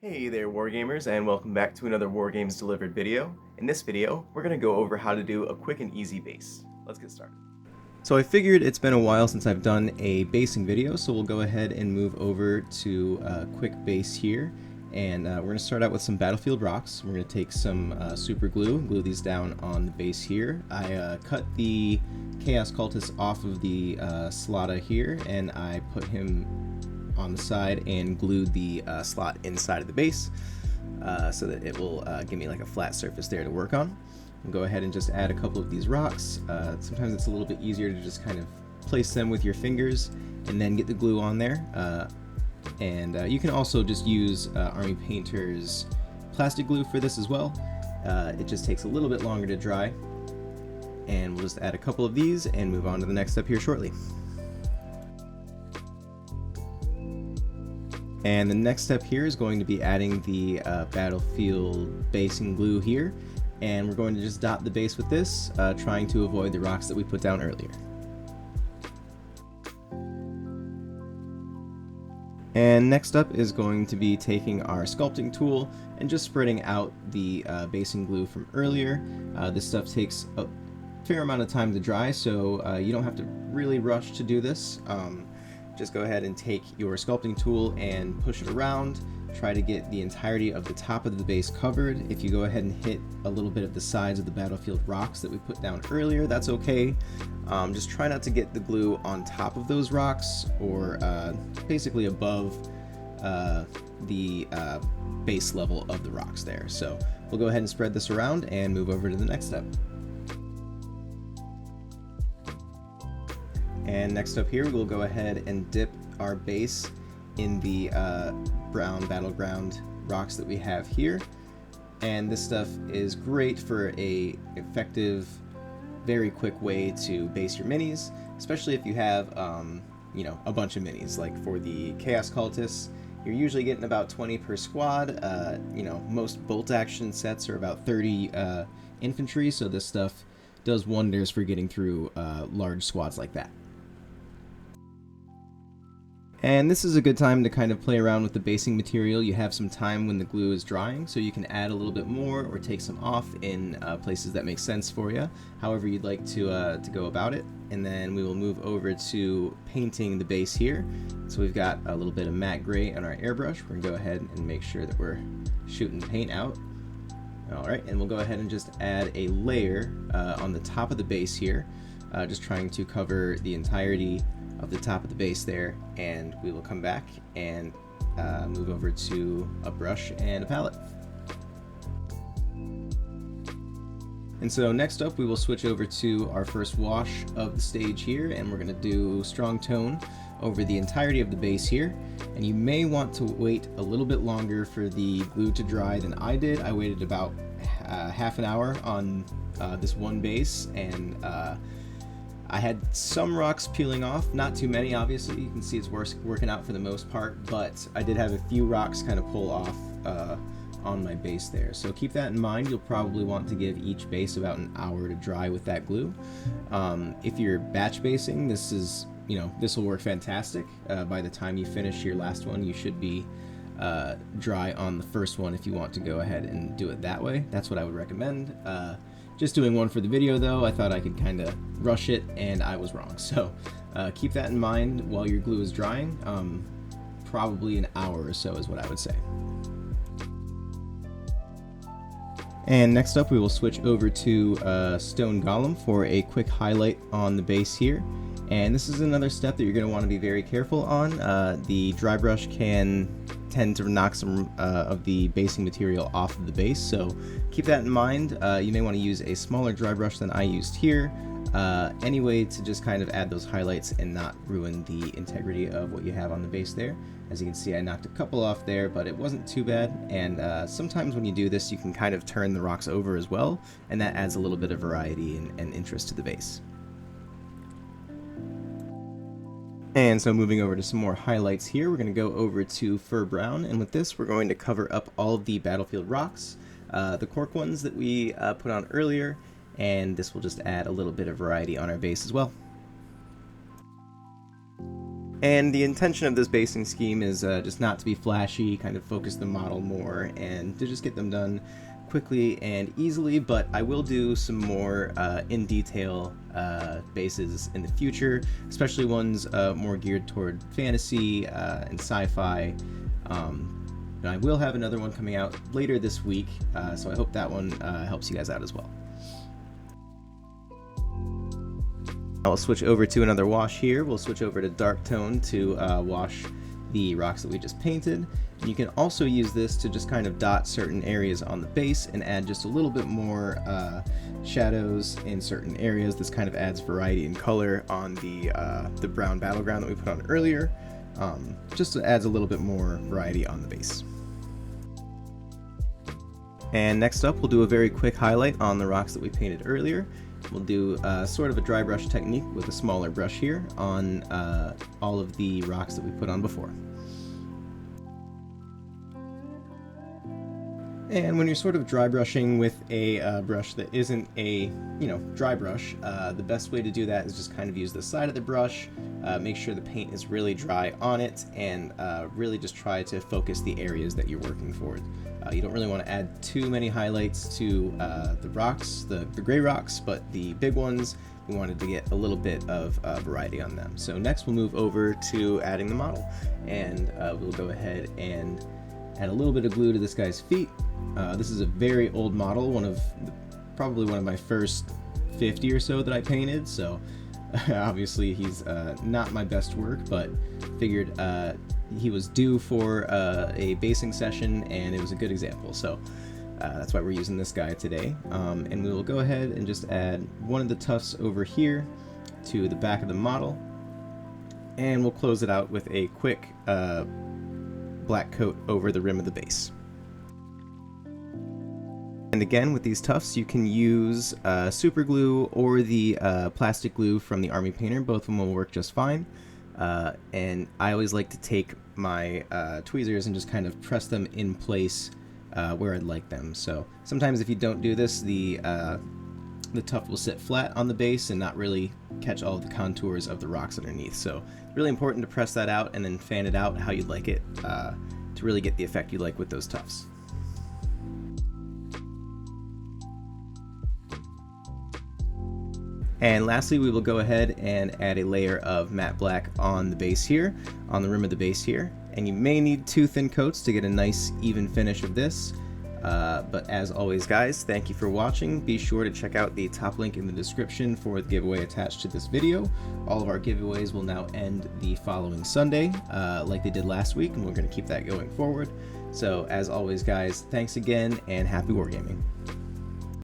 Hey there Wargamers, and welcome back to another Wargames Delivered video. In this video, we're going to go over how to do a quick and easy base. Let's get started. So I figured it's been a while since I've done a basing video, so we'll go ahead and move over to a quick base here. And we're going to start out with some battlefield rocks. We're going to take some super glue and glue these down on the base here. I cut the Chaos Cultist off of the Slotta here, and I put him on the side and glued the slot inside of the base so that it will give me like a flat surface there to work on. I'll go ahead and just add a couple of these rocks. Sometimes it's a little bit easier to just kind of place them with your fingers and then get the glue on there. You can also just use Army Painter's plastic glue for this as well. It just takes a little bit longer to dry. And we'll just add a couple of these and move on to the next step here shortly. And the next step here is going to be adding the battlefield basing glue here. And we're going to just dot the base with this, trying to avoid the rocks that we put down earlier. And next up is going to be taking our sculpting tool and just spreading out the basing glue from earlier. This stuff takes a fair amount of time to dry, so you don't have to really rush to do this. Just go ahead and take your sculpting tool and push it around. Try to get the entirety of the top of the base covered. If you go ahead and hit a little bit of the sides of the battlefield rocks that we put down earlier, that's okay. Just try not to get the glue on top of those rocks or basically above the base level of the rocks there. So we'll go ahead and spread this around and move over to the next step. And next up here, we'll go ahead and dip our base in the brown battleground rocks that we have here. And this stuff is great for a effective, very quick way to base your minis, especially if you have, you know, a bunch of minis. Like for the Chaos Cultists, you're usually getting about 20 per squad. You know, most bolt action sets are about 30 infantry, so this stuff does wonders for getting through large squads like that. And this is a good time to kind of play around with the basing material. You have some time when the glue is drying, so you can add a little bit more or take some off in places that make sense for you, however you'd like to go about it. And then we will move over to painting the base here. So we've got a little bit of matte gray on our airbrush. We're going to go ahead and make sure that we're shooting the paint out. Alright, and we'll go ahead and just add a layer on the top of the base here, just trying to cover the entirety of the top of the base there, and we will come back and move over to a brush and a palette. And so next up we will switch over to our first wash of the stage here, and we're going to do strong tone over the entirety of the base here. And you may want to wait a little bit longer for the glue to dry than I did. I waited about half an hour on this one base, and I had some rocks peeling off, not too many obviously, you can see it's working out for the most part, but I did have a few rocks kind of pull off on my base there. So keep that in mind. You'll probably want to give each base about an hour to dry with that glue. If you're batch basing, this will work fantastic. By the time you finish your last one, you should be dry on the first one if you want to go ahead and do it that way. That's what I would recommend. Just doing one for the video though, I thought I could kind of rush it, and I was wrong. So keep that in mind while your glue is drying. Probably an hour or so is what I would say. And next up we will switch over to Stone Golem for a quick highlight on the base here. And this is another step that you're going to want to be very careful on. The dry brush can tend to knock some of the basing material off of the base, so keep that in mind. You may want to use a smaller dry brush than I used here, anyway, to just kind of add those highlights and not ruin the integrity of what you have on the base there. As you can see, I knocked a couple off there, but it wasn't too bad. And sometimes when you do this, you can kind of turn the rocks over as well, and that adds a little bit of variety and interest to the base. And so moving over to some more highlights here, we're going to go over to Fur Brown, and with this we're going to cover up all of the battlefield rocks, the cork ones that we put on earlier, and this will just add a little bit of variety on our base as well. And the intention of this basing scheme is just not to be flashy, kind of focus the model more, and to just get them done quickly and easily, but I will do some more in detail bases in the future, especially ones more geared toward fantasy and sci-fi. And I will have another one coming out later this week, so I hope that one helps you guys out as well. I'll switch over to another wash here. We'll switch over to dark tone to wash the rocks that we just painted. And you can also use this to just kind of dot certain areas on the base and add just a little bit more shadows in certain areas. This kind of adds variety and color on the brown battleground that we put on earlier. Just adds a little bit more variety on the base. And next up, we'll do a very quick highlight on the rocks that we painted earlier. We'll do sort of a dry brush technique with a smaller brush here on all of the rocks that we put on before. And when you're sort of dry brushing with a brush that isn't a, dry brush, the best way to do that is just kind of use the side of the brush, make sure the paint is really dry on it, and really just try to focus the areas that you're working for. You don't really want to add too many highlights to the rocks, the gray rocks, but the big ones, we wanted to get a little bit of variety on them. So next we'll move over to adding the model, and we'll go ahead and add a little bit of glue to this guy's feet. This is a very old model, probably one of my first 50 or so that I painted, so obviously he's not my best work, but figured he was due for a basing session and it was a good example, so that's why we're using this guy today. And we will go ahead and just add one of the tufts over here to the back of the model, and we'll close it out with a quick black coat over the rim of the base. And again, with these tufts, you can use super glue or the plastic glue from the Army Painter. Both of them will work just fine. And I always like to take my tweezers and just kind of press them in place where I'd like them. So sometimes if you don't do this, the tuft will sit flat on the base and not really catch all of the contours of the rocks underneath. So really important to press that out and then fan it out how you'd like it to really get the effect you like with those tufts. And lastly, we will go ahead and add a layer of matte black on the base here, on the rim of the base here. And you may need 2 thin coats to get a nice even finish of this. But as always, guys, thank you for watching. Be sure to check out the top link in the description for the giveaway attached to this video. All of our giveaways will now end the following Sunday, like they did last week, and we're going to keep that going forward. So as always, guys, thanks again and happy wargaming.